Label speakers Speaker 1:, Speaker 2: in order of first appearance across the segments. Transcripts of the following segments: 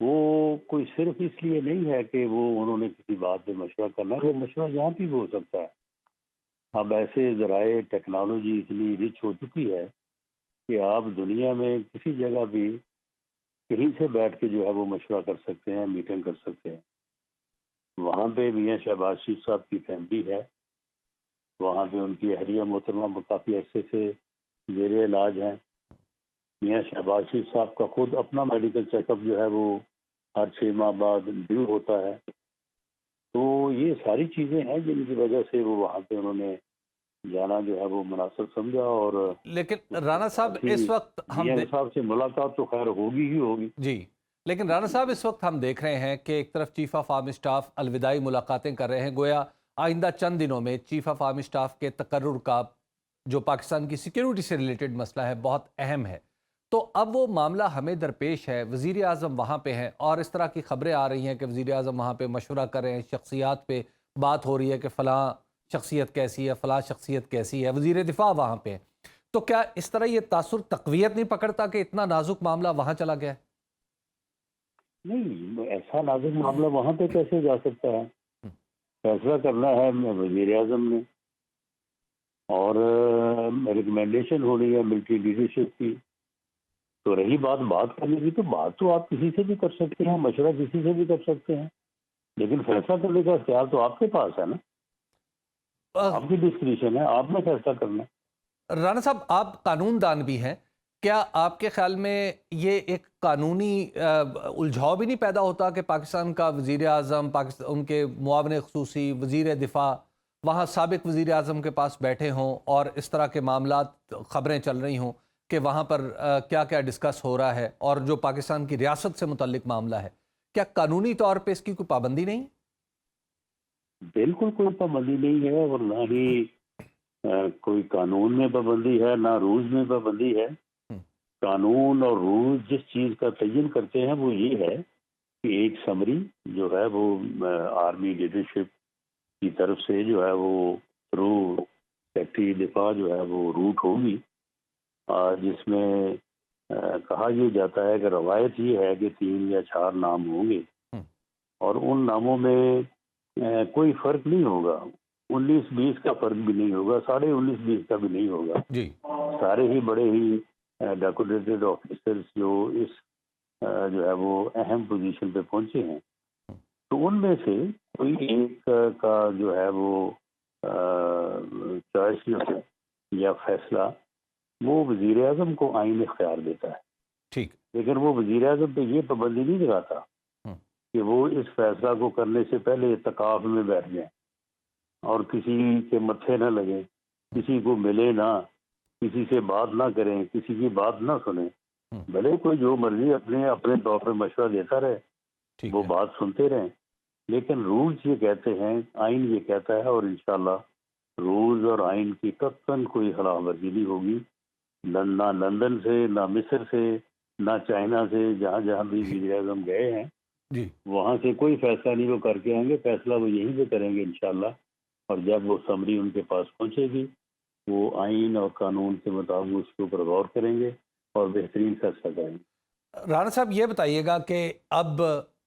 Speaker 1: وہ کوئی صرف اس لیے نہیں ہے کہ وہ انہوں نے کسی بات پہ مشورہ کرنا ہے، وہ مشورہ یہاں بھی ہو سکتا ہے. اب ایسے ذرائع ٹیکنالوجی اتنی رچ ہو چکی ہے کہ آپ دنیا میں کسی جگہ بھی کہیں سے بیٹھ کے جو ہے وہ مشورہ کر سکتے ہیں، میٹنگ کر سکتے ہیں. وہاں پہ میاں شہباز شریف صاحب کی فیملی ہے، وہاں پہ ان کی اہلیہ محترمہ کافی عرصے سے زیر علاج ہیں. میاں شہباز شریف صاحب کا خود اپنا میڈیکل چیک اپ جو ہے وہ ہر 6 ماہ بعد ڈیو ہوتا ہے. تو یہ ساری چیزیں ہیں جن کی وجہ سے وہ وہاں پہ انہوں نے جانا جو ہے وہ مناسب سمجھا. اور
Speaker 2: لیکن رانا صاحب اس وقت ہم
Speaker 1: میاں صاحب سے ملاقات تو خیر ہوگی ہی ہوگی.
Speaker 2: جی، لیکن رانا صاحب اس وقت ہم دیکھ رہے ہیں کہ ایک طرف چیف آف آرمی اسٹاف الوداعی ملاقاتیں کر رہے ہیں، گویا آئندہ چند دنوں میں چیف آف آرمی اسٹاف کے تقرر کا جو پاکستان کی سیکیورٹی سے ریلیٹڈ مسئلہ ہے بہت اہم ہے. تو اب وہ معاملہ ہمیں درپیش ہے، وزیر اعظم وہاں پہ ہیں اور اس طرح کی خبریں آ رہی ہیں کہ وزیر اعظم وہاں پہ مشورہ کر رہے ہیں، شخصیات پہ بات ہو رہی ہے کہ فلاں شخصیت کیسی ہے، فلاں شخصیت کیسی ہے، وزیر دفاع وہاں پہ. تو کیا اس طرح یہ تاثر تقویت نہیں پکڑتا کہ اتنا نازک معاملہ وہاں چلا گیا ہے؟
Speaker 1: نہیں، ایسا نازک معاملہ وہاں پہ کیسے جا سکتا ہے؟ فیصلہ کرنا ہے وزیر اعظم نے اور ریکمینڈیشن ہونی ہے ملٹری لیڈرشپ کی. تو رہی بات کرنے کی، تو بات تو آپ کسی سے بھی کر سکتے ہیں، مشورہ کسی سے بھی کر سکتے ہیں، لیکن فیصلہ کرنے کا اختیار تو آپ کے پاس ہے نا. آپ کی ڈسکریشن ہے، آپ نے فیصلہ کرنا ہے.
Speaker 2: رانا صاحب آپ قانون دان بھی ہیں، کیا آپ کے خیال میں یہ ایک قانونی الجھاؤ بھی نہیں پیدا ہوتا کہ پاکستان کا وزیر اعظم، ان کے معاون خصوصی، وزیر دفاع وہاں سابق وزیر اعظم کے پاس بیٹھے ہوں اور اس طرح کے معاملات خبریں چل رہی ہوں کہ وہاں پر کیا کیا ڈسکس ہو رہا ہے اور جو پاکستان کی ریاست سے متعلق معاملہ ہے، کیا قانونی طور پہ اس کی کوئی پابندی نہیں؟
Speaker 1: بالکل کوئی پابندی نہیں ہے، اور نہ ہی کوئی قانون میں پابندی ہے، نہ رولز میں پابندی ہے. قانون اور رول جس چیز کا تعین کرتے ہیں وہ یہ ہے کہ ایک سمری جو ہے وہ آرمی لیڈرشپ کی طرف سے جو ہے وہ تھرو سیکٹری دفاع جو ہے وہ روٹ ہوگی، جس میں کہا یہ جاتا ہے کہ روایت یہ ہے کہ 3 یا 4 نام ہوں گے اور ان ناموں میں کوئی فرق نہیں ہوگا. 19-20 کا فرق بھی نہیں ہوگا، 19.5-20 کا بھی نہیں ہوگا.
Speaker 2: جی،
Speaker 1: سارے ہی بڑے ہی ڈیکوریٹڈ آفیسرز جو اس جو ہے وہ اہم پوزیشن پہ پہنچے ہیں، تو ان میں سے کوئی ایک کا جو ہے وہ چوائس یا فیصلہ وہ وزیر اعظم کو آئین اختیار دیتا ہے.
Speaker 2: ٹھیک.
Speaker 1: لیکن وہ وزیر اعظم پہ یہ پابندی نہیں لگاتا کہ وہ اس فیصلہ کو کرنے سے پہلے اتقاف میں بیٹھ جائیں اور کسی کے متھے نہ لگیں، کسی کو ملے نہ، کسی سے بات نہ کریں، کسی کی بات نہ سنیں. بھلے کوئی جو مرضی اپنے طور پہ مشورہ دیتا رہے، وہ بات سنتے رہیں، لیکن رولز یہ کہتے ہیں، آئین یہ کہتا ہے، اور انشاءاللہ رولز اور آئین کی قطعاً کوئی خلاف ورزی نہیں ہوگی. نہ لندن سے، نہ مصر سے، نہ چائنا سے، جہاں جہاں بھی وزیر اعظم گئے ہیں
Speaker 2: جی،
Speaker 1: وہاں سے کوئی فیصلہ نہیں وہ کر کے آئیں گے. فیصلہ وہ یہیں پہ کریں گے انشاءاللہ، اور جب وہ سمری ان کے پاس پہنچے گی وہ آئین اور قانون کے مطابق اس کے اوپر غور کریں گے اور بہترین فیصلہ کریں گے.
Speaker 2: رانا صاحب یہ بتائیے گا کہ اب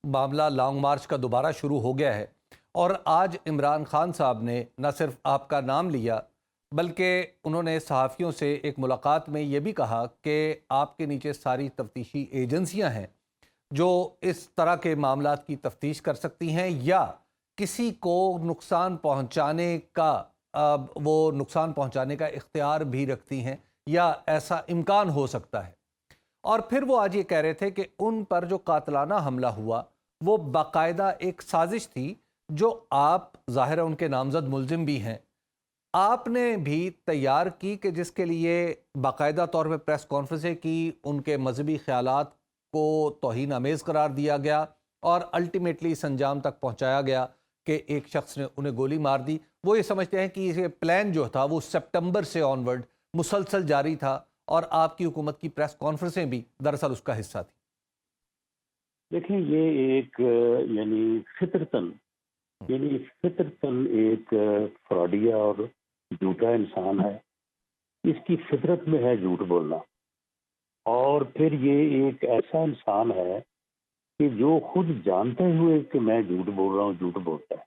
Speaker 2: معاملہ لانگ مارچ کا دوبارہ شروع ہو گیا ہے اور آج عمران خان صاحب نے نہ صرف آپ کا نام لیا بلکہ انہوں نے صحافیوں سے ایک ملاقات میں یہ بھی کہا کہ آپ کے نیچے ساری تفتیشی ایجنسیاں ہیں جو اس طرح کے معاملات کی تفتیش کر سکتی ہیں یا کسی کو نقصان پہنچانے کا وہ نقصان پہنچانے کا اختیار بھی رکھتی ہیں یا ایسا امکان ہو سکتا ہے. اور پھر وہ آج یہ کہہ رہے تھے کہ ان پر جو قاتلانہ حملہ ہوا وہ باقاعدہ ایک سازش تھی جو آپ ظاہر ہے ان کے نامزد ملزم بھی ہیں، آپ نے بھی تیار کی کہ جس کے لیے باقاعدہ طور پہ پریس کانفرنسیں کی، ان کے مذہبی خیالات کو توہین آمیز قرار دیا گیا اور الٹیمیٹلی اس انجام تک پہنچایا گیا کہ ایک شخص نے انہیں گولی مار دی. وہ یہ سمجھتے ہیں کہ یہ پلان جو تھا وہ سپٹمبر سے آنورڈ مسلسل جاری تھا اور آپ کی حکومت کی پریس کانفرنسیں بھی دراصل اس کا حصہ تھی.
Speaker 1: دیکھیں یہ ایک فطرتاً ایک فراڈیا اور جھوٹا انسان ہے. اس کی فطرت میں ہے جھوٹ بولنا، اور پھر یہ ایک ایسا انسان ہے کہ جو خود جانتے ہوئے کہ میں جھوٹ بول رہا ہوں جھوٹ بولتا ہے.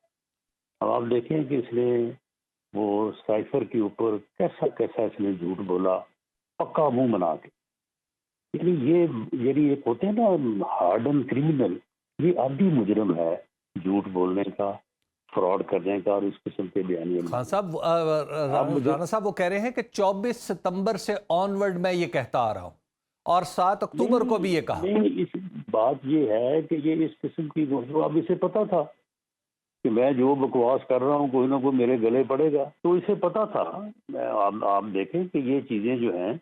Speaker 1: اب آپ دیکھیں کہ اس نے وہ سائفر کے اوپر کیسا کیسا اس نے جھوٹ بولا پکا منہ بنا کے. یعنی ایک ہوتے ہیں نا ہارڈن کرمنل، یہ عادی مجرم ہے جھوٹ بولنے کا، فراڈ کرنے کا اور اس قسم کے بیانیے.
Speaker 2: خان صاحب رانا صاحب وہ کہہ رہے ہیں کہ 24 ستمبر سے آنورڈ میں یہ کہتا آ رہا ہوں اور 7 اکتوبر کو بھی یہ کہا.
Speaker 1: نہیں، اس بات یہ ہے کہ یہ اس قسم کی اب اسے پتا تھا کہ میں جو بکواس کر رہا ہوں کوئی نہ کوئی میرے گلے پڑے گا، تو اسے پتا تھا. آپ دیکھیں کہ یہ چیزیں جو ہیں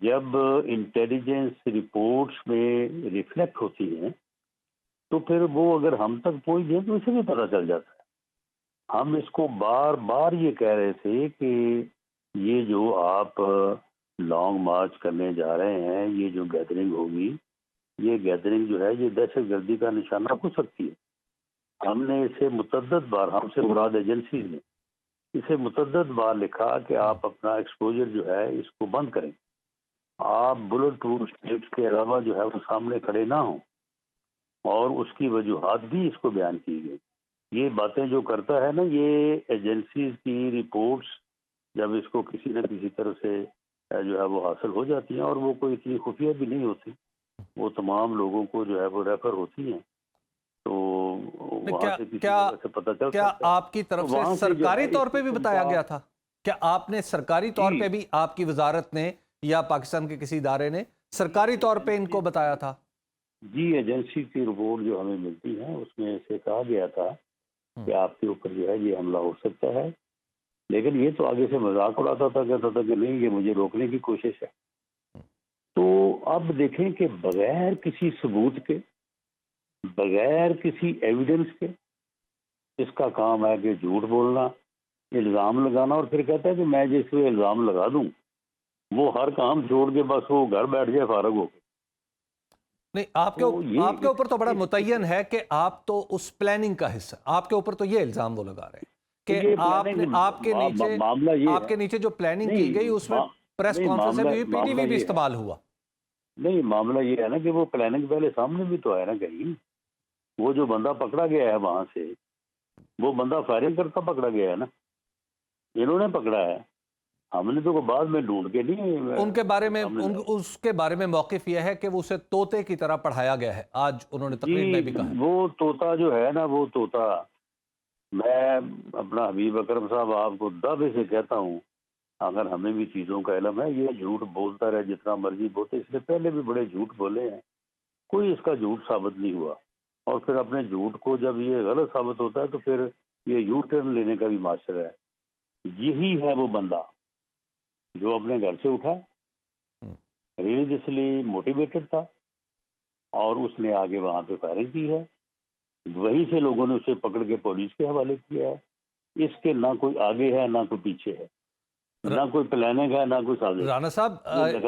Speaker 1: جب انٹیلیجنس رپورٹس میں ریفلیکٹ ہوتی ہیں تو پھر وہ اگر ہم تک پہنچ جائیں تو اسے بھی پتہ چل جاتا ہے. ہم اس کو بار بار یہ کہہ رہے تھے کہ یہ جو آپ لانگ مارچ کرنے جا رہے ہیں، یہ جو گیدرنگ ہوگی، یہ گیدرنگ جو ہے یہ دہشت گردی کا نشانہ ہو سکتی ہے. ہم نے اسے متعدد بار، ہم سے مراد ایجنسیز نے اسے متعدد بار لکھا کہ آپ اپنا ایکسپوجر جو ہے اس کو بند کریں. آپ بلٹ پروف اسٹیٹس کے علاوہ جو ہے وہ سامنے کھڑے نہ ہوں، اور اس کی وجوہات بھی اس کو بیان کی گئی. یہ باتیں جو کرتا ہے نا، یہ ایجنسیز کی رپورٹس جب اس کو کسی نہ کسی طرح سے جو ہے وہ حاصل ہو جاتی ہیں، اور وہ کوئی اتنی خفیہ بھی نہیں ہوتی، وہ تمام لوگوں کو جو ہے وہ ریفر ہوتی ہیں، تو وہاں سے کسی طرح سے پتہ چل
Speaker 2: کیا
Speaker 1: سکتا ہے.
Speaker 2: آپ کی طرف سے سرکاری طور پہ بھی بتایا گیا تھا؟ کیا آپ نے سرکاری طور پہ بھی، آپ کی وزارت نے یا پاکستان کے کسی ادارے نے سرکاری طور پہ ان کو بتایا تھا؟
Speaker 1: جی، ایجنسی کی رپورٹ جو ہمیں ملتی ہے اس میں سے کہا گیا تھا کہ آپ کے اوپر جو ہے یہ حملہ ہو سکتا ہے، لیکن یہ تو آگے سے مذاق اڑاتا تھا، کہتا تھا کہ نہیں، یہ مجھے روکنے کی کوشش ہے. تو اب دیکھیں کہ بغیر کسی ثبوت کے، بغیر کسی ایویڈنس کے اس کا کام ہے کہ جھوٹ بولنا، الزام لگانا، اور پھر کہتا ہے کہ میں جس پہ الزام لگا دوں وہ ہر کام چھوڑ کے بس وہ گھر بیٹھ جائے فارغ ہو کے.
Speaker 2: نہیں، آپ کے اوپر تو بڑا متعین ہے کہ آپ تو اس پلاننگ کا حصہ، آپ کے اوپر تو یہ الزام وہ لگا رہے ہیں کہ آپ کے نیچے جو پلاننگ کی گئی اس میں پریس کانفرنس بھی پی ٹی وی بھی استعمال ہوا.
Speaker 1: نہیں، معاملہ یہ ہے نا کہ وہ پلاننگ پہلے سامنے بھی تو ہے نا کہیں. وہ جو بندہ پکڑا گیا ہے وہاں سے، وہ بندہ فائرنگ کرتا پکڑا گیا ہے نا، انہوں نے پکڑا ہے، ہم نے تو بعد میں ڈھونڈ کے نہیں.
Speaker 2: ان کے بارے میں اس کے بارے میں موقف یہ ہے کہ وہ اسے طوطے کی طرح پڑھایا گیا ہے. آج انہوں نے تقریر میں بھی کہا
Speaker 1: وہ طوطا جو ہے نا، وہ طوطا، میں اپنا حبیب اکرم صاحب آپ کو دعوے سے کہتا ہوں، اگر ہمیں بھی چیزوں کا علم ہے، یہ جھوٹ بولتا رہے جتنا مرضی بولتے، اس سے پہلے بھی بڑے جھوٹ بولے ہیں، کوئی اس کا جھوٹ ثابت نہیں ہوا. اور پھر اپنے جھوٹ کو جب یہ غلط ثابت ہوتا ہے تو پھر یہ یو ٹرن لینے کا بھی معاشرہ ہے. یہی ہے وہ بندہ جو اپنے گھر سے اٹھا، ریلیجسلی موٹیویٹڈ تھا، اور اس نے آگے وہاں پہ فائرنگ کی ہے. وہیں سے لوگوں نے اسے پکڑ کے پولیس کے حوالے کیا ہے. اس کے نہ کوئی آگے ہے نہ کوئی پیچھے ہے، نہ کوئی پلاننگ ہے نہ کوئی سازش.
Speaker 2: رانا صاحب،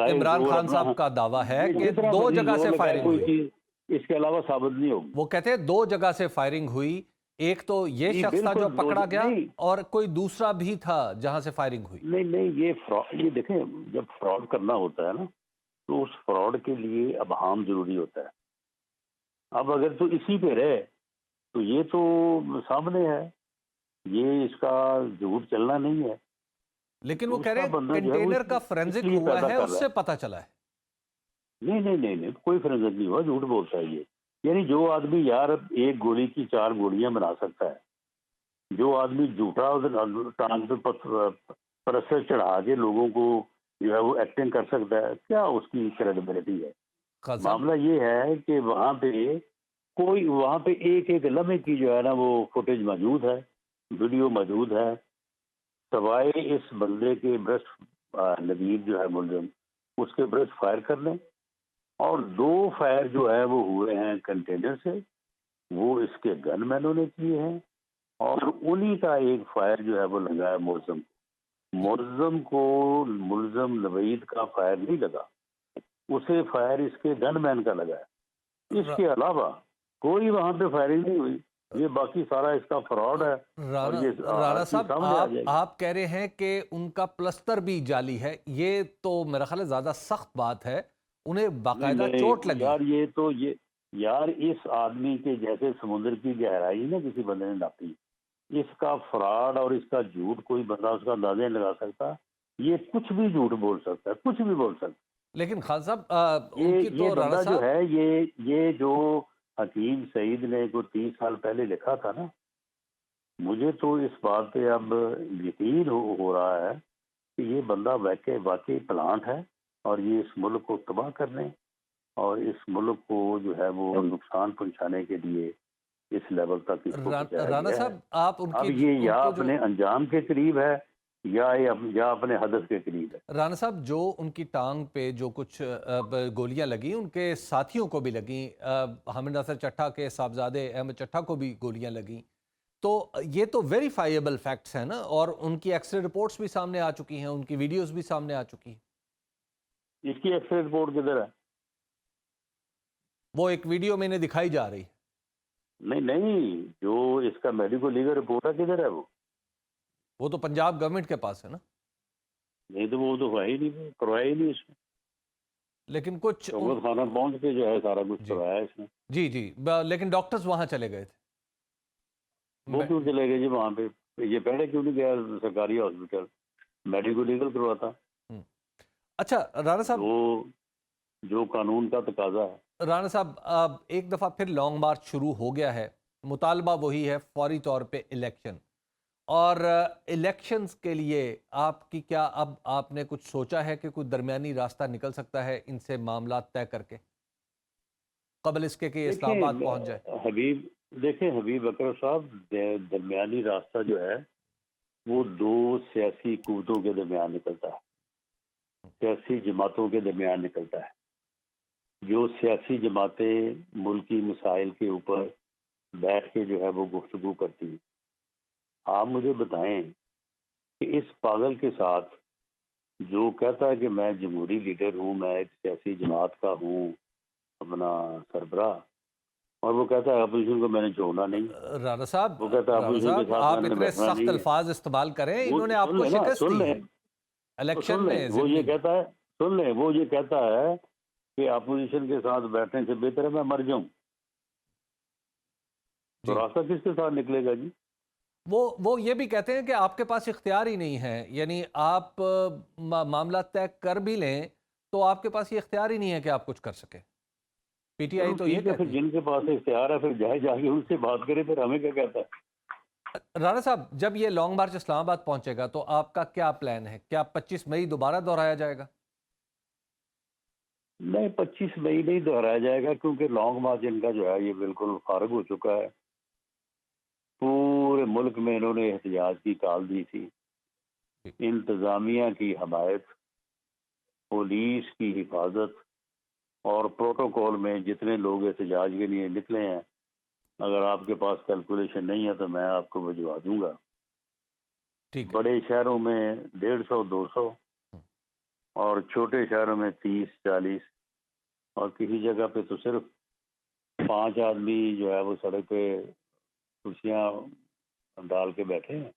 Speaker 2: عمران خان صاحب کا دعویٰ ہے کہ 2 جگہ سے فائرنگ ہوئی،
Speaker 1: اس کے علاوہ ثابت نہیں ہوگی.
Speaker 2: وہ کہتے ہیں 2 جگہ سے فائرنگ ہوئی، ایک تو یہ شخص تھا جو پکڑا گیا اور کوئی دوسرا بھی تھا جہاں سے فائرنگ ہوئی.
Speaker 1: نہیں، یہ دیکھیں، جب فراڈ کرنا ہوتا ہے نا تو اس فراڈ کے لیے ابہام ضروری ہوتا ہے. اب اگر تو اسی پہ رہے تو یہ تو سامنے ہے، یہ اس کا جھوٹ چلنا نہیں ہے.
Speaker 2: لیکن وہ کہہ رہے ہیں کنٹینر کا فورینزک ہوا ہے، اس سے پتہ چلا ہے.
Speaker 1: نہیں، کوئی فورینزک نہیں ہوا، جھوٹ بولتا ہے یہ. یعنی جو آدمی یار ایک گولی کی 4 گولیاں بنا سکتا ہے، جو آدمی جھوٹا ٹانگ پہ پرسر چڑھا کے لوگوں کو جو ہے وہ ایکٹنگ کر سکتا ہے، کیا اس کی کریڈیبلٹی ہے؟ معاملہ یہ ہے کہ وہاں پہ ایک لمحے کی جو ہے نا وہ فوٹیج موجود ہے، ویڈیو موجود ہے، سوائے اس بندے کے برسٹ نوید جو ہے ملزم، اس کے برسٹ فائر کرنے، اور 2 فائر جو ہے وہ ہوئے ہیں کنٹینر سے، وہ اس کے گن مینوں نے کیے ہیں، اور انہی کا ایک فائر جو ہے وہ لگا ہے ملزم کو. ملزم نوید کا فائر نہیں لگا، اسے فائر اس کے گن مین کا لگا ہے. اس کے علاوہ کوئی وہاں پہ فائرنگ نہیں ہوئی. یہ باقی سارا اس کا فراڈ ہے.
Speaker 2: رانا صاحب، آپ کہہ رہے ہیں کہ ان کا پلستر بھی جعلی ہے، یہ تو میرا خیال ہے زیادہ سخت بات ہے. انہیں باقاعدہ چوٹ لگی.
Speaker 1: یار یہ یار اس آدمی کے جیسے سمندر کی گہرائی نا کسی بندے نے ناپی، اس کا فراڈ اور اس کا جھوٹ کوئی بندہ اس کا اندازہ نہیں لگا سکتا. یہ کچھ بھی جھوٹ بول سکتا ہے، کچھ بھی بول سکتا ہے.
Speaker 2: لیکن خان صاحب ان
Speaker 1: یہ
Speaker 2: کی تو رانا
Speaker 1: بندہ جو
Speaker 2: صاحب
Speaker 1: ہے یہ جو حکیم سعید نے کوئی 30 سال پہلے لکھا تھا نا، مجھے تو اس بات پہ اب یقین ہو رہا ہے کہ یہ بندہ واقعی پلانٹ ہے اور یہ اس ملک کو تباہ کرنے اور اس ملک کو جو ہے وہ نقصان پہنچانے کے لیے اس لیول تک اس کو پہنچایا
Speaker 2: رانا
Speaker 1: گیا
Speaker 2: صاحب
Speaker 1: ہے.
Speaker 2: آپ ان
Speaker 1: اب
Speaker 2: کی
Speaker 1: یہ یا
Speaker 2: ان کے جو
Speaker 1: اپنے انجام کے قریب ہے یا اپنے ہدف کے قریب ہے.
Speaker 2: رانا صاحب جو ان کی ٹانگ پہ جو کچھ گولیاں لگیں ان کے ساتھیوں کو بھی لگیں، حامد ناصر چٹھا کے صاحبزادے احمد چٹھا کو بھی گولیاں لگیں، تو یہ تو ویریفائیبل فیکٹس ہیں نا، اور ان کی ایکس رے رپورٹس بھی سامنے آ چکی ہیں، ان کی ویڈیوز بھی سامنے آ چکی ہیں.
Speaker 1: اس کی ایکس رے رپورٹ کدھر ہے؟
Speaker 2: وہ ایک ویڈیو میں نے دکھائی جا رہی ہے.
Speaker 1: نہیں، جو اس کا میڈیکل لیگل رپورٹ ہے کدھر ہے
Speaker 2: وہ تو پنجاب گورنمنٹ کے پاس ہے نا.
Speaker 1: نہیں تو وہ تو ہوا ہی نہیں، کروایا ہی نہیں اس نے.
Speaker 2: لیکن کچھ
Speaker 1: شوکت خانہ پہنچ کے جو ہے سارا کچھ
Speaker 2: جی
Speaker 1: کروایا اس نے.
Speaker 2: جی لیکن ڈاکٹرز وہاں چلے گئے تھے.
Speaker 1: وہ کیوں چلے گئے جی وہاں پہ؟ یہ پہلے کیوں نہیں گیا سرکاری ہاسپٹل میڈیکل لیگل کرواتا؟
Speaker 2: اچھا رانا صاحب،
Speaker 1: وہ جو قانون کا تقاضا ہے.
Speaker 2: رانا صاحب اب ایک دفعہ پھر لانگ مارچ شروع ہو گیا ہے، مطالبہ وہی ہے فوری طور پہ الیکشن، اور الیکشنز کے لیے آپ کی کیا اب آپ نے کچھ سوچا ہے کہ کوئی درمیانی راستہ نکل سکتا ہے ان سے معاملات طے کر کے قبل اس کے کہ اسلام آباد پہنچ جائے؟
Speaker 1: دیکھیں حبیب اکرم صاحب، درمیانی راستہ جو ہے وہ دو سیاسی قوتوں کے درمیان نکلتا ہے، سیاسی جماعتوں کے درمیان نکلتا ہے. جو سیاسی جماعتیں ملکی مسائل کے اوپر بیٹھ کے جو ہے وہ گفتگو کرتی ہیں. آپ مجھے بتائیں کہ اس پاگل کے ساتھ جو کہتا ہے کہ میں جمہوری لیڈر ہوں، میں ایک سیاسی جماعت کا ہوں اپنا سربراہ، اور وہ کہتا ہے اپوزیشن کو میں نے چھوڑنا نہیں.
Speaker 2: رانا صاحب
Speaker 1: وہ کہتا ہے اپوزیشن کے ساتھ
Speaker 2: آپ
Speaker 1: میں نے
Speaker 2: اتنے
Speaker 1: بیٹھنا
Speaker 2: سخت
Speaker 1: نہیں ہے.
Speaker 2: الفاظ استعمال کریں،
Speaker 1: وہ
Speaker 2: انہوں نے آپ
Speaker 1: سن
Speaker 2: کو
Speaker 1: لیں نا،
Speaker 2: شکست
Speaker 1: سن
Speaker 2: دی
Speaker 1: لیں،
Speaker 2: ہے الیکشن
Speaker 1: سن
Speaker 2: میں.
Speaker 1: لیں. وہ یہ کہتا ہے، سن لیں، وہ یہ کہتا ہے کہ اپوزیشن کے ساتھ بیٹھنے سے بہتر ہے میں مر جاؤں. تو راستہ کس کے ساتھ نکلے گا جی؟
Speaker 2: وہ یہ بھی کہتے ہیں کہ آپ کے پاس اختیار ہی نہیں ہے، یعنی آپ معاملات طے کر بھی لیں تو آپ کے پاس یہ اختیار ہی نہیں ہے کہ آپ کچھ کر سکیں. پی ٹی آئی تو یہ
Speaker 1: پھر
Speaker 2: کہتی ہے.
Speaker 1: جن کے پاس اختیار ہے پھر جا کے ان سے بات کرے، پھر ہمیں کیا کہتا ہے؟
Speaker 2: رانا صاحب جب یہ لانگ مارچ اسلام آباد پہنچے گا تو آپ کا کیا پلان ہے؟ کیا 25 مئی دوبارہ دہرایا جائے گا؟
Speaker 1: نہیں، 25 مئی نہیں دہرایا جائے گا، کیونکہ لانگ مارچ ان کا جو ہے یہ بالکل فارغ ہو چکا ہے. پورے ملک میں انہوں نے احتجاج کی کال دی تھی. انتظامیہ کی حمایت، پولیس کی حفاظت اور پروٹوکول میں جتنے لوگ احتجاج کے لیے نکلے ہیں، اگر آپ کے پاس کیلکولیشن نہیں ہے تو میں آپ کو بھجوا دوں گا. بڑے شہروں میں 150 200 اور چھوٹے شہروں میں 30 40، اور کسی جگہ پہ تو صرف 5 آدمی جو ہے وہ سڑک پہ کرسیاں ڈال کے بیٹھے ہیں.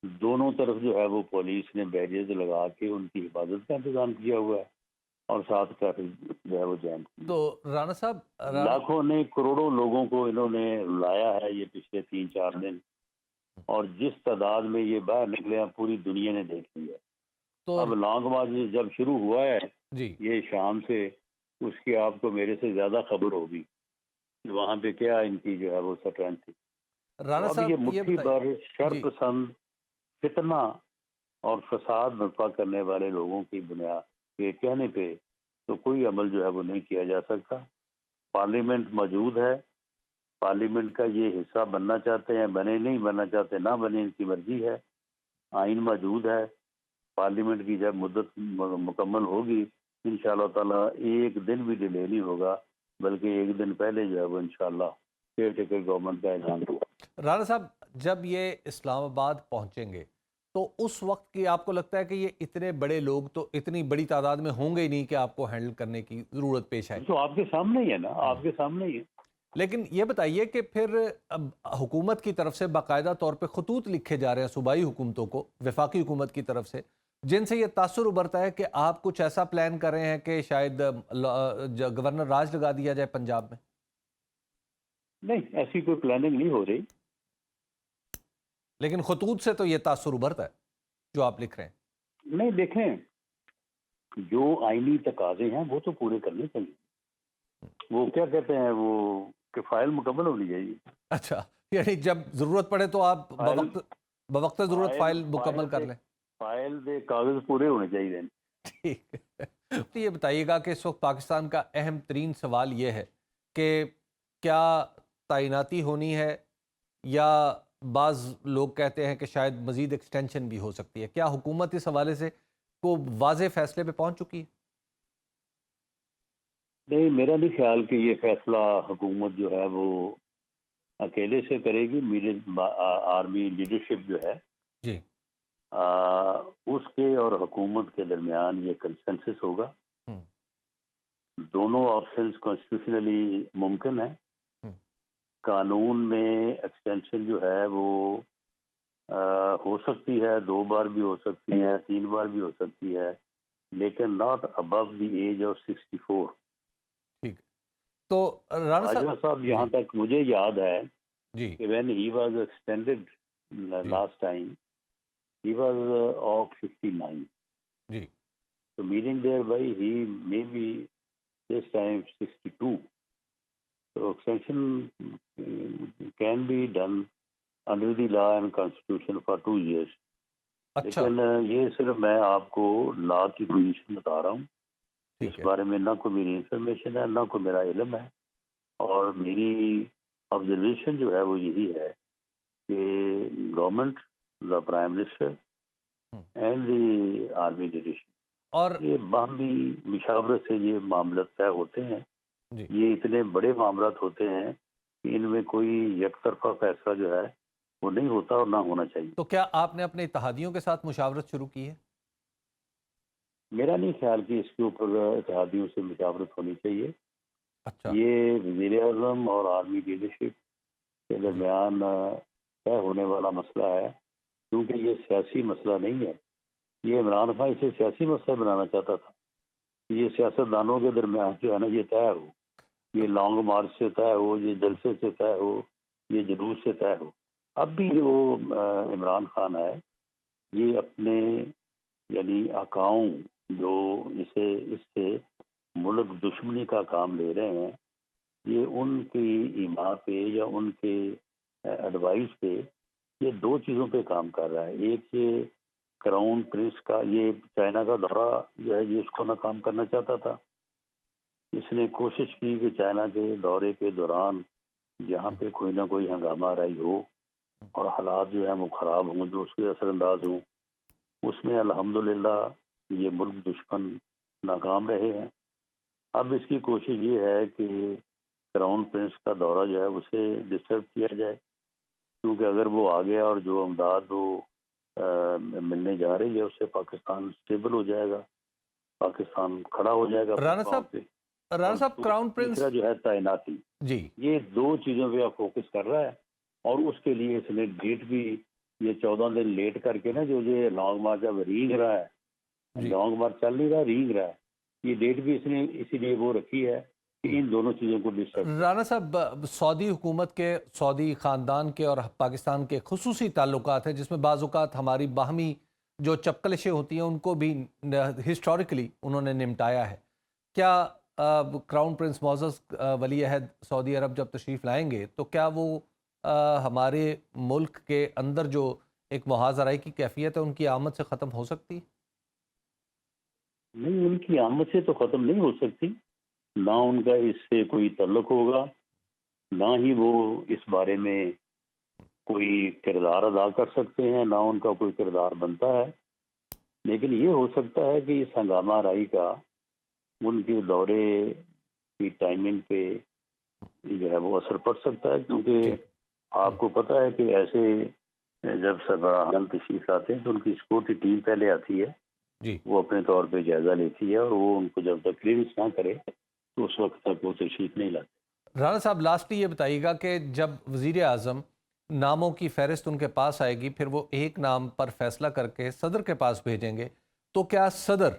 Speaker 1: دونوں طرف جو ہے وہ پولیس نے بیریئرز لگا کے ان کی حفاظت کا انتظام کیا ہوا ہے، اور ساتھ ٹریفک جو ہے وہ جام.
Speaker 2: تو رانا صاحب
Speaker 1: لاکھوں نے کروڑوں لوگوں کو انہوں نے لایا ہے یہ پچھلے 3-4 دن، اور جس تعداد میں یہ باہر نکلے ہیں پوری دنیا نے دیکھ لیا.
Speaker 2: تو
Speaker 1: اب لانگ مارچ جب شروع ہوا ہے
Speaker 2: جی
Speaker 1: یہ شام سے، اس کی آپ کو میرے سے زیادہ خبر ہوگی کہ وہاں پہ کیا ان کی جو ہے وہ سٹرینتھ تھی.
Speaker 2: رانا
Speaker 1: اب
Speaker 2: صاحب
Speaker 1: یہ مٹھی بھر شر
Speaker 2: جی
Speaker 1: پسند فتنہ اور فساد برپا کرنے والے لوگوں کی بنیاد کے کہنے پہ تو کوئی عمل جو ہے وہ نہیں کیا جا سکتا. پارلیمنٹ موجود ہے، پارلیمنٹ کا یہ حصہ بننا چاہتے ہیں بنے، نہیں بننا چاہتے نہ بنے، ان کی مرضی ہے. آئین موجود ہے. پارلیمنٹ کی جب مدت مکمل ہوگی انشاءاللہ تعالیٰ ایک دن بھی ڈیلے نہیں ہوگا، بلکہ ایک دن پہلے جو ہے وہ انشاءاللہ کیئر ٹیکر گورنمنٹ کا اعلان ہوگا.
Speaker 2: رانا صاحب جب یہ اسلام آباد پہنچیں گے تو اس وقت کی آپ کو لگتا ہے کہ یہ اتنے بڑے لوگ تو اتنی بڑی تعداد میں ہوں گے ہی نہیں کہ آپ کو ہینڈل کرنے کی ضرورت پیش آئے؟
Speaker 1: تو آپ کے سامنے ہی ہے نا، آپ کے سامنے ہی ہے.
Speaker 2: لیکن یہ بتائیے کہ پھر اب حکومت کی طرف سے باقاعدہ طور پہ خطوط لکھے جا رہے ہیں صوبائی حکومتوں کو، وفاقی حکومت کی طرف سے، جن سے یہ تاثر ابھرتا ہے کہ آپ کچھ ایسا پلان کر رہے ہیں کہ شاید گورنر راج لگا دیا جائے پنجاب میں.
Speaker 1: نہیں ایسی کوئی پلاننگ نہیں ہو رہی.
Speaker 2: لیکن خطوط سے تو یہ تاثر ابھرتا ہے جو آپ لکھ رہے ہیں.
Speaker 1: نہیں دیکھیں جو آئینی تقاضے ہیں وہ تو پورے کرنے چاہیے. وہ کیا کہتے ہیں وہ کہ فائل مکمل ہونی چاہیے.
Speaker 2: اچھا، یعنی جب ضرورت پڑے تو آپ
Speaker 1: فائل-
Speaker 2: بوقت ضرورت فائل مکمل کر
Speaker 1: دے-
Speaker 2: لیں.
Speaker 1: فائل دے کاغذ پورے ہونے چاہیے.
Speaker 2: ٹھیک ہے. تو یہ بتائیے گا کہ اس وقت پاکستان کا اہم ترین سوال یہ ہے کہ کیا تعیناتی ہونی ہے، یا بعض لوگ کہتے ہیں کہ شاید مزید ایکسٹینشن بھی ہو سکتی ہے. کیا حکومت اس حوالے سے کو واضح فیصلے پہ پہنچ چکی ہے؟
Speaker 1: نہیں میرا نہیں خیال کہ یہ فیصلہ حکومت جو ہے وہ اکیلے سے کرے گی. آرمی لیڈرشپ جو ہے
Speaker 2: جی
Speaker 1: اس کے اور حکومت کے درمیان یہ کنسنسس ہوگا.
Speaker 2: ہم،
Speaker 1: دونوں آپشنز کانسٹیٹیوشنلی ممکن ہیں.
Speaker 2: ہم،
Speaker 1: قانون میں ایکسٹینشن جو ہے وہ ہو سکتی ہے، 2 بار بھی ہو سکتی ہے، 3 بار بھی ہو سکتی ہے، لیکن not above the age of 64.
Speaker 2: ٹھیک. تو رانا
Speaker 1: باجوہ
Speaker 2: صاحب
Speaker 1: صاحب جہاں تک مجھے یاد ہے
Speaker 2: جی
Speaker 1: کہ when he was extended last time he was of 59.
Speaker 2: G
Speaker 1: So meaning thereby he may be this time 62. So extension can be done under the law and constitution for 2 years.
Speaker 2: اچھا
Speaker 1: لیکن یہ صرف میں آپ کو لا کی پوزیشن بتا رہا ہوں. اس
Speaker 2: ٹھیک ہے.
Speaker 1: بارے میں نہ کوئی میری انفارمیشن ہے نہ کوئی میرا علم ہے، اور میری آبزرویشن جو ہے وہ یہی ہے کہ government, the prime minister and the army leadership
Speaker 2: اور
Speaker 1: یہ باہمی مشاورت سے یہ معاملات طے ہوتے ہیں.
Speaker 2: جی
Speaker 1: یہ اتنے بڑے معاملات ہوتے ہیں کہ ان میں کوئی یک طرفہ فیصلہ جو ہے وہ نہیں ہوتا اور نہ ہونا چاہیے.
Speaker 2: تو کیا آپ نے اپنے اتحادیوں کے ساتھ مشاورت شروع کی ہے؟
Speaker 1: میرا نہیں خیال کہ اس کے اوپر اتحادیوں سے مشاورت ہونی چاہیے.
Speaker 2: اچھا
Speaker 1: یہ وزیر اعظم اور آرمی لیڈرشپ کے درمیان طے ہونے والا مسئلہ ہے، کیونکہ یہ سیاسی مسئلہ نہیں ہے. یہ عمران خان اسے سیاسی مسئلہ بنانا چاہتا تھا. یہ سیاستدانوں کے درمیان جو ہے نا یہ طے ہو، یہ لانگ مارچ سے طے ہو، یہ جلسے سے طے ہو، یہ جلوس سے طے ہو. اب بھی جو عمران خان ہے یہ اپنے یعنی آقاؤں جو اس سے ملک دشمنی کا کام لے رہے ہیں، یہ ان کی ایما پہ یا ان کے ایڈوائس پہ یہ 2 چیزوں پہ کام کر رہا ہے. ایک یہ کراؤن پرنس کا یہ چائنا کا دورہ جو ہے یہ اس کو ناکام کرنا چاہتا تھا. اس نے کوشش کی کہ چائنا کے دورے کے دوران جہاں پہ کوئی نہ کوئی ہنگامہ آرائی ہو اور حالات جو ہیں وہ خراب ہوں، جو اس کے اثر انداز ہوں. اس میں الحمدللہ یہ ملک دشمن ناکام رہے ہیں. اب اس کی کوشش یہ ہے کہ کراؤن پرنس کا دورہ جو ہے اسے ڈسٹرب کیا جائے، کیونکہ اگر وہ آ گیا اور جو امداد وہ ملنے جا رہی ہے اس سے پاکستان اسٹیبل ہو جائے گا، پاکستان کھڑا ہو جائے گا.
Speaker 2: رانا صاحب کراؤن پرنس
Speaker 1: تیسرا جو ہے تعیناتی،
Speaker 2: جی
Speaker 1: یہ 2 چیزوں پہ آپ فوکس کر رہا ہے. اور اس کے لیے اس نے ڈیٹ بھی یہ 14 دن لیٹ کر کے نا جو یہ لانگ مارچ اب رینگ رہا ہے،
Speaker 2: جی
Speaker 1: لانگ مارچ چل نہیں رہا، رینگ رہا ہے. یہ ڈیٹ بھی اس نے اسی لیے وہ رکھی ہے کہ ان دونوں چیزوں کو ڈسٹرب.
Speaker 2: رانا صاحب سعودی حکومت کے، سعودی خاندان کے اور پاکستان کے خصوصی تعلقات ہیں جس میں بعض اوقات ہماری باہمی جو چپکلشیں ہوتی ہیں ان کو بھی ہسٹوریکلی انہوں نے نمٹایا ہے. کیا کراؤن پرنس معزز ولی عہد سعودی عرب جب تشریف لائیں گے تو کیا وہ ہمارے ملک کے اندر جو ایک محاذ آرائی کی کیفیت ہے ان کی آمد سے ختم ہو سکتی ہے؟
Speaker 1: نہیں، ان کی آمد سے تو ختم نہیں ہو سکتی. نہ ان کا اس سے کوئی تعلق ہوگا، نہ ہی وہ اس بارے میں کوئی کردار ادا کر سکتے ہیں، نہ ان کا کوئی کردار بنتا ہے. لیکن یہ ہو سکتا ہے کہ اس ہنگامہ آرائی کا ان کے دورے کی ٹائمنگ پہ جو ہے وہ اثر پڑ سکتا ہے. کیونکہ آپ کو پتہ ہے کہ ایسے جب سربراہان تشریف آتے ہیں تو ان کی سیکورٹی ٹیم پہلے آتی ہے،
Speaker 2: جی
Speaker 1: وہ اپنے طور پہ جائزہ لیتی ہے، اور وہ ان کو جب تک کلیئرنس نہ کرے تو اس وقت تک وہ تشریف نہیں لاتے.
Speaker 2: رانا صاحب لاسٹلی یہ بتائیے گا کہ جب وزیر اعظم ناموں کی فہرست ان کے پاس آئے گی پھر وہ ایک نام پر فیصلہ کر کے صدر کے پاس بھیجیں گے، تو کیا صدر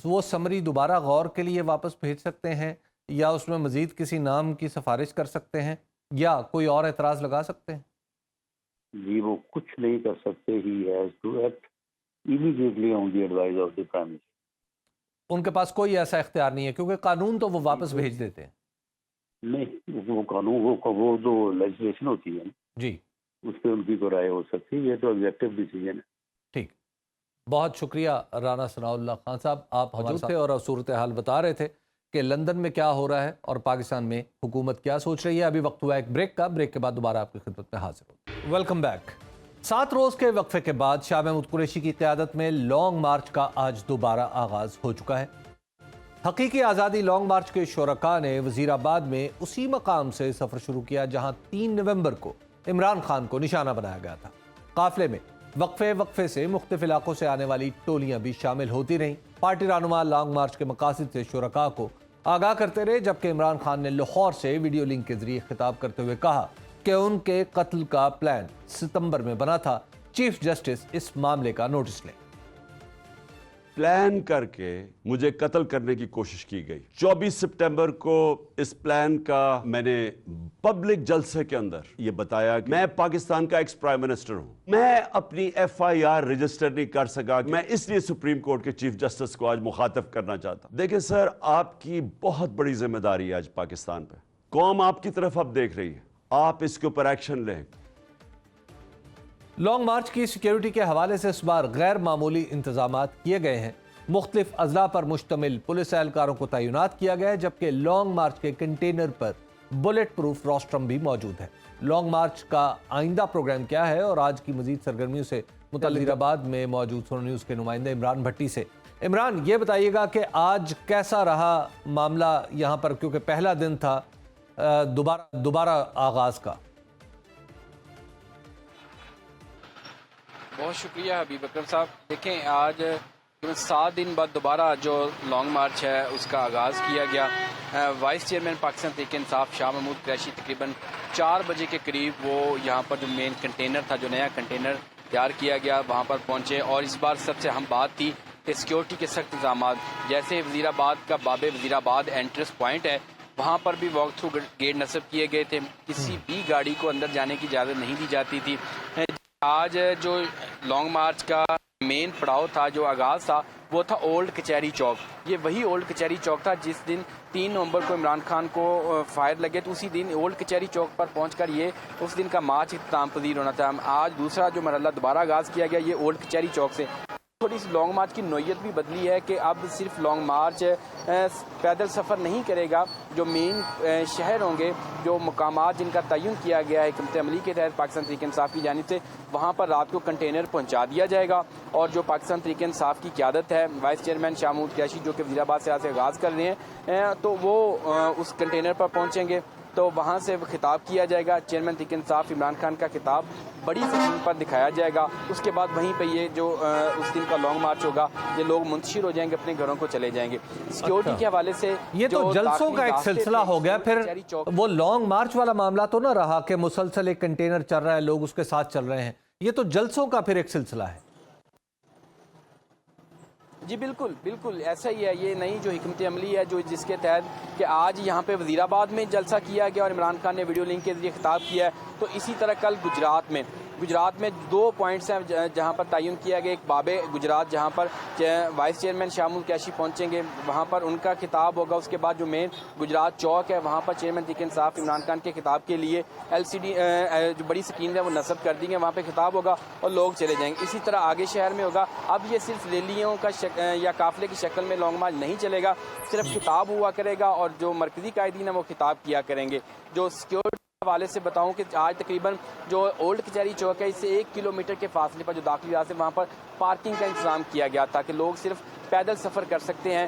Speaker 2: وہ سمری دوبارہ غور کے لیے واپس بھیج سکتے ہیں یا اس میں مزید کسی نام کی سفارش کر سکتے ہیں؟ یا کوئی اور اعتراض لگا سکتے ہیں؟
Speaker 1: جی وہ کچھ نہیں کر سکتے. He has to act immediately on the advice of the prime minister.
Speaker 2: ان کے پاس کوئی ایسا اختیار نہیں ہے کیونکہ قانون تو وہ واپس بھیج دیتے ہیں.
Speaker 1: نہیں وہ قانون وہ جو لیجسلیشن ہوتی ہے
Speaker 2: جی
Speaker 1: اس پہ ان کی کوئی رائے ہو سکتی ہے. یہ تو آبجیکٹو ڈیسیجن ہے.
Speaker 2: ٹھیک، بہت شکریہ رانا ثناء اللہ خان صاحب. آپ موجود تھے اور صورتحال بتا رہے تھے کہ لندن میں کیا ہو رہا ہے اور پاکستان میں حکومت کیا سوچ رہی ہے. ابھی وقت ہوا ایک بریک کا، بریک کے بعد دوبارہ آپ کی خدمت میں حاضر ہوں. Welcome back. 7 روز کے وقفے کے بعد شاہ محمود قریشی کی قیادت میں لانگ مارچ کا آج دوبارہ آغاز ہو چکا ہے. حقیقی آزادی لانگ مارچ کے شرکاء نے وزیر آباد میں اسی مقام سے سفر شروع کیا جہاں 3 نومبر کو عمران خان کو نشانہ بنایا گیا تھا. قافلے میں وقفے سے مختلف علاقوں سے آنے والی ٹولیاں بھی شامل ہوتی رہیں. پارٹی رہنما لانگ مارچ کے مقاصد سے شرکاء کو آگاہ کرتے رہے، جبکہ عمران خان نے لاہور سے ویڈیو لنک کے ذریعے خطاب کرتے ہوئے کہا کہ ان کے قتل کا پلان ستمبر میں بنا تھا. چیف جسٹس اس معاملے کا نوٹس لیں.
Speaker 3: پلان کر کے مجھے قتل کرنے کی کوشش کی گئی. 24 سپٹمبر کو اس پلان کا میں نے پبلک جلسے کے اندر یہ بتایا کہ میں پاکستان کا ایکس پرائم منسٹر ہوں. میں اپنی FIR رجسٹر نہیں کر سکا. میں اس لیے سپریم کورٹ کے چیف جسٹس کو آج مخاطب کرنا چاہتا ہوں. دیکھیں سر، آپ کی بہت بڑی ذمہ داری ہے آج پاکستان پہ. قوم آپ کی طرف اب دیکھ رہی ہے. آپ اس کے اوپر ایکشن لیں.
Speaker 2: لانگ مارچ کی سیکیورٹی کے حوالے سے اس بار غیر معمولی انتظامات کیے گئے ہیں. مختلف اضلاع پر مشتمل پولیس اہلکاروں کو تعینات کیا گیا ہے، جبکہ لانگ مارچ کے کنٹینر پر بلٹ پروف روسٹرم بھی موجود ہے. لانگ مارچ کا آئندہ پروگرام کیا ہے اور آج کی مزید سرگرمیوں سے متعلق وزیر آباد میں موجود سونو نیوز کے نمائندے عمران بھٹی سے. عمران، یہ بتائیے گا کہ آج کیسا رہا معاملہ یہاں پر، کیونکہ پہلا دن تھا دوبارہ آغاز کا.
Speaker 4: بہت شکریہ حبیب اکرم صاحب. دیکھیں آج 7 دن بعد دوبارہ جو لانگ مارچ ہے اس کا آغاز کیا گیا. وائس چیئرمین پاکستان تحریک انصاف شاہ محمود قریشی تقریباً 4 بجے کے قریب وہ یہاں پر جو مین کنٹینر تھا، جو نیا کنٹینر تیار کیا گیا، وہاں پر پہنچے. اور اس بار سب سے اہم بات تھی کہ سیکیورٹی کے سخت انتظامات. جیسے وزیر آباد کا باب وزیر آباد انٹرنس پوائنٹ ہے، وہاں پر بھی واک تھرو گیٹ نصب کیے گئے تھے. کسی بھی گاڑی کو اندر جانے کی اجازت نہیں دی جاتی تھی. آج جو لانگ مارچ کا مین پڑاؤ تھا، جو آغاز تھا، وہ تھا اولڈ کچہری چوک. یہ وہی اولڈ کچہری چوک تھا جس دن 3 نومبر کو عمران خان کو فائر لگے، تو اسی دن اولڈ کچہری چوک پر پہنچ کر یہ اس دن کا مارچ اختتام پذیر ہونا تھا. آج دوسرا جو مرحلہ دوبارہ آغاز کیا گیا، یہ اولڈ کچہری چوک سے. تھوڑی سی لانگ مارچ کی نوعیت بھی بدلی ہے کہ اب صرف لانگ مارچ پیدل سفر نہیں کرے گا. جو مین شہر ہوں گے، جو مقامات جن کا تعین کیا گیا ہے حکمت عملی کے تحت پاکستان تحریک انصاف کی جانب سے، وہاں پر رات کو کنٹینر پہنچا دیا جائے گا. اور جو پاکستان تحریک انصاف کی قیادت ہے، وائس چیئرمین شاہ محمود قریشی جو کہ وزیر آباد سے آغاز کر رہے ہیں، تو وہ اس کنٹینر پر پہنچیں گے تو وہاں سے خطاب کیا جائے گا. چیئرمین تحریک انصاف عمران خان کا خطاب بڑی سکرین پر دکھایا جائے گا. اس کے بعد وہیں پہ یہ جو اس دن کا لانگ مارچ ہوگا، یہ لوگ منتشر ہو جائیں گے، اپنے گھروں کو چلے جائیں گے. سیکیورٹی کے حوالے سے
Speaker 2: یہ تو جلسوں کا ایک سلسلہ ہو گیا. پھر وہ لانگ مارچ والا معاملہ تو نہ رہا کہ مسلسل ایک کنٹینر چل رہا ہے، لوگ اس کے ساتھ چل رہے ہیں. یہ تو جلسوں کا پھر ایک سلسلہ ہے.
Speaker 4: جی بالکل بالکل ایسا ہی ہے. یہ نئی جو حکمت عملی ہے، جو جس کے تحت کہ آج یہاں پہ وزیر آباد میں جلسہ کیا گیا اور عمران خان نے ویڈیو لنک کے ذریعے خطاب کیا ہے، تو اسی طرح کل گجرات میں 2 پوائنٹس ہیں جہاں پر تعین کیا گیا. ایک باب گجرات جہاں پر وائس چیئرمین شاہ محمود قریشی پہنچیں گے، وہاں پر ان کا خطاب ہوگا. اس کے بعد جو مین گجرات چوک ہے، وہاں پر چیئرمین تحریک انصاف عمران خان کے خطاب کے لیے LCD جو بڑی سکرین ہے وہ نصب کر دی ہے، وہاں پہ خطاب ہوگا اور لوگ چلے جائیں گے. اسی طرح آگے شہر میں ہوگا. اب یہ صرف ریلیوں کا یا قافلے کی شکل میں لانگ مارچ نہیں چلے گا، صرف خطاب ہوا کرے گا اور جو مرکزی قائدین ہیں وہ خطاب کیا کریں گے. جو سیکیورٹی حوالے سے بتاؤں کہ آج تقریباً جو اولڈ کچہری چوک ہے، اس سے 1 کلومیٹر کے فاصلے پر جو داخلی راستے، وہاں پر پارکنگ کا انتظام کیا گیا تاکہ لوگ صرف پیدل سفر کر سکتے ہیں.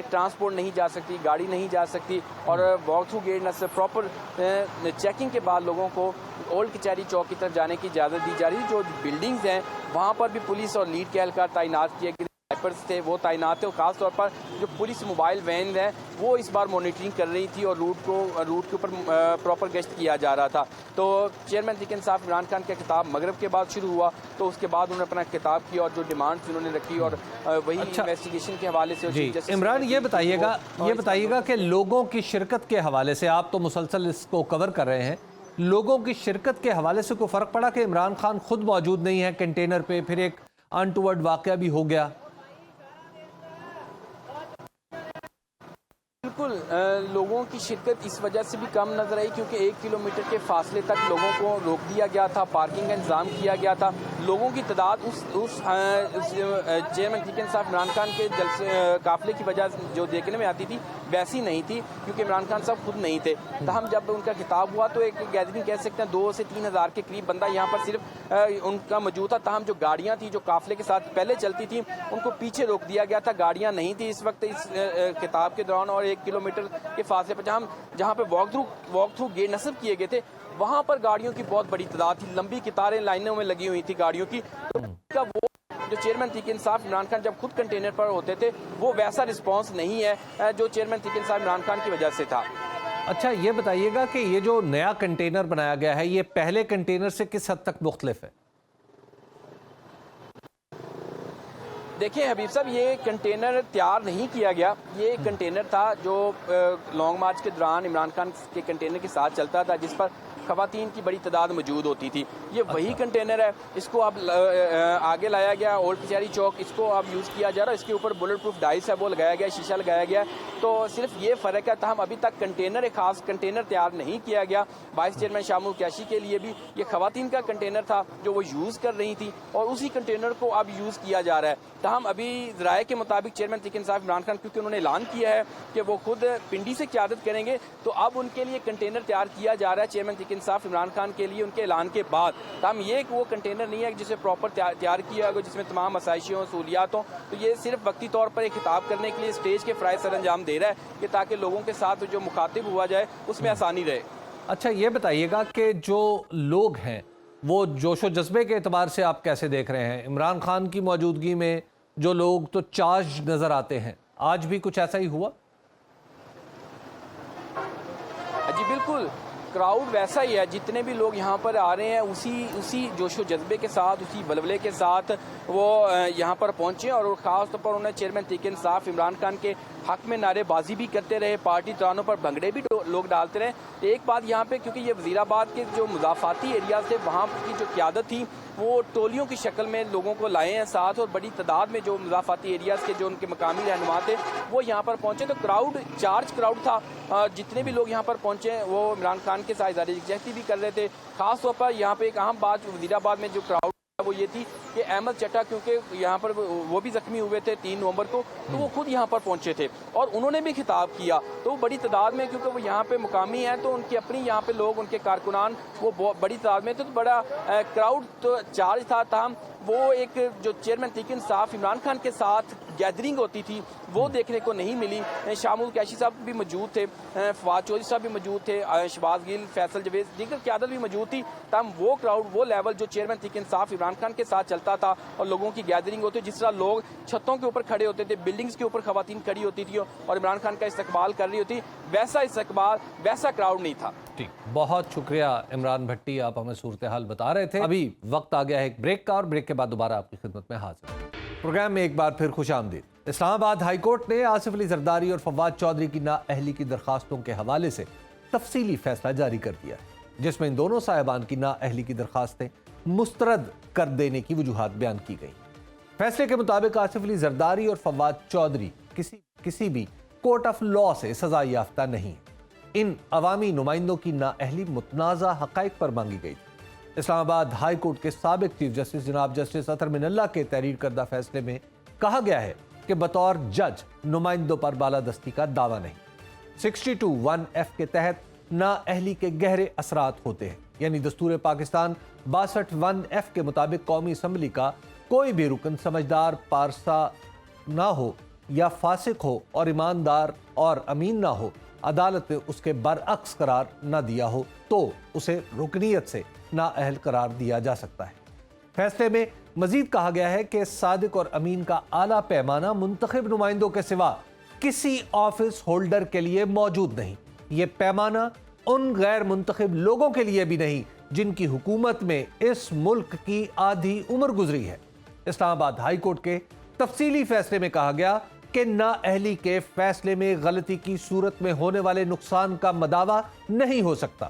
Speaker 4: ٹرانسپورٹ نہیں جا سکتی، گاڑی نہیں جا سکتی. اور walk through gate proper checking کے بعد لوگوں کو اولڈ کچہری چوک کی طرف جانے کی اجازت دی جا رہی ہے. جو بلڈنگز ہیں وہاں پر بھی پولیس اور لیڈ کے اہلکار تعینات کیے گئے تھے، وہ تعینات تھے. اور خاص طور پر جو پولیس موبائل وین ہے وہ اس بار مانیٹرنگ کر رہی تھی اور روٹ کے اوپر پراپر گشت کیا جا رہا تھا. تو چیئرمین تحریک انصاف عمران خان کا خطاب مغرب کے بعد شروع ہوا، تو اس کے بعد انہوں نے اپنا خطاب کیا اور جو ڈیمانڈز انہوں نے رکھی اور وہی انویسٹیگیشن کے حوالے سے.
Speaker 2: جی عمران، یہ بتائیے گا کہ لوگوں کی شرکت کے حوالے سے آپ تو مسلسل اس کو کور کر رہے ہیں، لوگوں کی شرکت کے حوالے سے کوئی فرق پڑا کہ عمران خان خود موجود نہیں ہے کنٹینر پہ، پھر ایک انٹورڈ واقعہ بھی ہو گیا؟
Speaker 4: بالکل لوگوں کی شرکت اس وجہ سے بھی کم نظر آئی کیونکہ 1 کلومیٹر کے فاصلے تک لوگوں کو روک دیا گیا تھا، پارکنگ کا انتظام کیا گیا تھا. لوگوں کی تعداد اس چیئرمین تحریک انصاف عمران خان کے قافلے کی وجہ جو دیکھنے میں آتی تھی ویسی نہیں تھی کیونکہ عمران خان صاحب خود نہیں تھے. تاہم جب ان کا خطاب ہوا تو ایک گیدرنگ کہہ سکتے ہیں 2 سے 3 ہزار کے قریب بندہ یہاں پر صرف ان کا موجود تھا. تاہم جو گاڑیاں تھیں جو قافلے کے ساتھ پہلے چلتی تھیں ان کو پیچھے روک دیا گیا تھا، گاڑیاں نہیں تھی اس وقت اس خطاب کے دوران. اور 1 کلومیٹر کے فاصلے پر جہاں پہ واک تھرو گیٹ نصب کیے گئے تھے وہاں پر گاڑیوں کی بہت بڑی تعداد تھی، لمبی قطاریں لائنوں میں لگی ہوئی تھی گاڑیوں کی. تو وہ جو چیئرمین تحریک انصاف عمران خان جب خود کنٹینر پر ہوتے تھے وہ ویسا رسپانس نہیں ہے جو چیئرمین تحریک انصاف عمران خان کی وجہ سے تھا.
Speaker 2: اچھا یہ بتائیے گا کہ یہ جو نیا کنٹینر بنایا گیا ہے یہ پہلے کنٹینر سے کس حد تک مختلف ہے؟
Speaker 4: دیکھیں حبیب صاحب، یہ کنٹینر تیار نہیں کیا گیا، یہ کنٹینر تھا جو لانگ مارچ کے دوران عمران خان کے کنٹینر کے ساتھ چلتا تھا جس پر خواتین کی بڑی تعداد موجود ہوتی تھی. یہ وہی کنٹینر ہے، اس کو اب آگے لایا گیا اولڈ کچہری چوک، اس کو اب یوز کیا جا رہا ہے. اس کے اوپر بلٹ پروف ڈائس ہے وہ لگایا گیا، شیشہ لگایا گیا. تو صرف یہ فرق ہے. تاہم ابھی تک کنٹینر ایک خاص کنٹینر تیار نہیں کیا گیا. وائس چیئرمین شاہ محمود قریشی کے لیے بھی یہ خواتین کا کنٹینر تھا جو وہ یوز کر رہی تھی اور اسی کنٹینر کو اب یوز کیا جا رہا ہے. تاہم ابھی ذرائع کے مطابق چیئرمین تحریک انصاف عمران خان کیونکہ انہوں نے اعلان کیا ہے کہ وہ خود پنڈی سے قیادت کریں گے تو اب ان کے لیے کنٹینر تیار کیا جا رہا ہے چیئرمین تحریک انصاف عمران خان کے لیے ان کے اعلان کے بعد. تاہم یہ کہ وہ کنٹینر نہیں ہے جسے پراپر تیار کیا گیا جس میں تمام آسائشیں سہولیات ہوں. تو یہ صرف وقتی طور پر ایک خطاب کرنے کے لیے اسٹیج کے فرائض سر انجام دے رہا ہے کہ تاکہ لوگوں کے ساتھ جو مخاطب ہوا جائے اس میں آسانی رہے.
Speaker 2: اچھا یہ بتائیے گا کہ جو لوگ ہیں وہ جوش و جذبے کے اعتبار سے آپ کیسے دیکھ رہے ہیں؟ عمران خان کی موجودگی میں جو لوگ تو چارج نظر آتے ہیں، آج بھی کچھ ایسا ہی ہوا؟
Speaker 4: جی بالکل، کراؤڈ ویسا ہی ہے. جتنے بھی لوگ یہاں پر آ رہے ہیں اسی جوش و جذبے کے ساتھ، اسی بلبلے کے ساتھ وہ یہاں پر پہنچے اور خاص طور پر انہیں چیئرمین تحریک انصاف عمران خان کے حق میں نعرے بازی بھی کرتے رہے، پارٹی ترانوں پر بھنگڑے بھی لوگ ڈالتے رہے. ایک بات یہاں پہ کیونکہ یہ وزیر آباد کے جو مضافاتی ایریاز تھے وہاں کی جو قیادت تھی وہ ٹولیوں کی شکل میں لوگوں کو لائے ہیں ساتھ اور بڑی تعداد میں جو مضافاتی ایریاز کے جو ان کے مقامی رہنما تھے وہ یہاں پر پہنچے. تو کراؤڈ چارج کراؤڈ تھا. جتنے بھی لوگ یہاں پر پہنچے وہ عمران خان کے ساتھ اظہار یکجہتی بھی کر رہے تھے. خاص طور پر یہاں پہ ایک اہم بات وزیر آباد میں جو کراؤڈ وہ یہ تھی کہ احمد چٹا کیونکہ یہاں پر وہ بھی زخمی ہوئے تھے 3 نومبر کو تو وہ خود یہاں پر پہنچے تھے اور انہوں نے بھی خطاب کیا. تو وہ بڑی تعداد میں کیونکہ وہ یہاں پہ مقامی ہیں تو ان کی اپنی یہاں پہ لوگ ان کے کارکنان وہ بڑی تعداد میں تھے تو بڑا کراؤڈ تو چارج تھا. تاہم وہ ایک جو چیئرمین تحریک انصاف عمران خان کے ساتھ گیدرنگ ہوتی تھی وہ دیکھنے کو نہیں ملی. شاہ محمود قریشی صاحب بھی موجود تھے، فواد چودھری صاحب بھی موجود تھے، شہباز گل، فیصل جویز، دیگر قیادت بھی موجود تھی. تاہم وہ کراؤڈ وہ لیول جو چیئرمین تحریک انصاف عمران خان کے ساتھ چلتا تھا اور لوگوں کی گیدرنگ ہوتی جس طرح لوگ چھتوں کے اوپر کھڑے ہوتے تھے، بلڈنگز کے اوپر خواتین کھڑی ہوتی تھی اور عمران خان کا استقبال کر رہی ہوتی، ویسا استقبال ویسا کراؤڈ نہیں تھا.
Speaker 2: ٹھیک، بہت شکریہ عمران بھٹی، آپ ہمیں صورتحال بتا رہے تھے. ابھی وقت آ گیا ہے ایک بریک کا اور بریک کے بعد دوبارہ آپ کی خدمت میں حاضر ہوں. پروگرام میں ایک بار پھر خوش آمدید. اسلام آباد ہائی کورٹ نے آصف علی زرداری اور فواد چودھری کی نااہلی کی درخواستوں کے حوالے سے تفصیلی فیصلہ جاری کر دیا جس میں ان دونوں صاحبان کی نااہلی کی درخواستیں مسترد کر دینے کی وجوہات بیان کی گئی. فیصلے کے مطابق آصف علی زرداری اور فواد چودھری کسی بھی کورٹ آف لا سے سزا یافتہ نہیں. ان عوامی نمائندوں کی نااہلی متنازع حقائق پر مانگی گئی تھی. اسلام آباد ہائی کورٹ کے سابق چیف جسٹس جناب جسٹس اطہر من اللہ کے تحریر کردہ فیصلے میں کہا گیا ہے کہ بطور جج نمائندوں پر بالادستی کا دعویٰ نہیں. 62(1)(f) کے تحت نااہلی کے گہرے اثرات ہوتے ہیں، یعنی دستور پاکستان 62(1)(f) کے مطابق قومی اسمبلی کا کوئی بھی رکن سمجھدار پارسا نہ ہو یا فاسق ہو اور ایماندار اور امین نہ ہو، عدالت نے اس کے برعکس قرار نہ دیا ہو تو اسے رکنیت سے نااہل قرار دیا جا سکتا ہے. فیصلے میں مزید کہا گیا ہے کہ صادق اور امین کا اعلیٰ پیمانہ منتخب نمائندوں کے سوا کسی آفس ہولڈر کے لیے موجود نہیں. یہ پیمانہ ان غیر منتخب لوگوں کے لیے بھی نہیں جن کی حکومت میں اس ملک کی آدھی عمر گزری ہے. اسلام آباد ہائی کورٹ کے تفصیلی فیصلے میں کہا گیا کہ نااہلی کے فیصلے میں غلطی کی صورت میں ہونے والے نقصان کا مداوع نہیں ہو سکتا.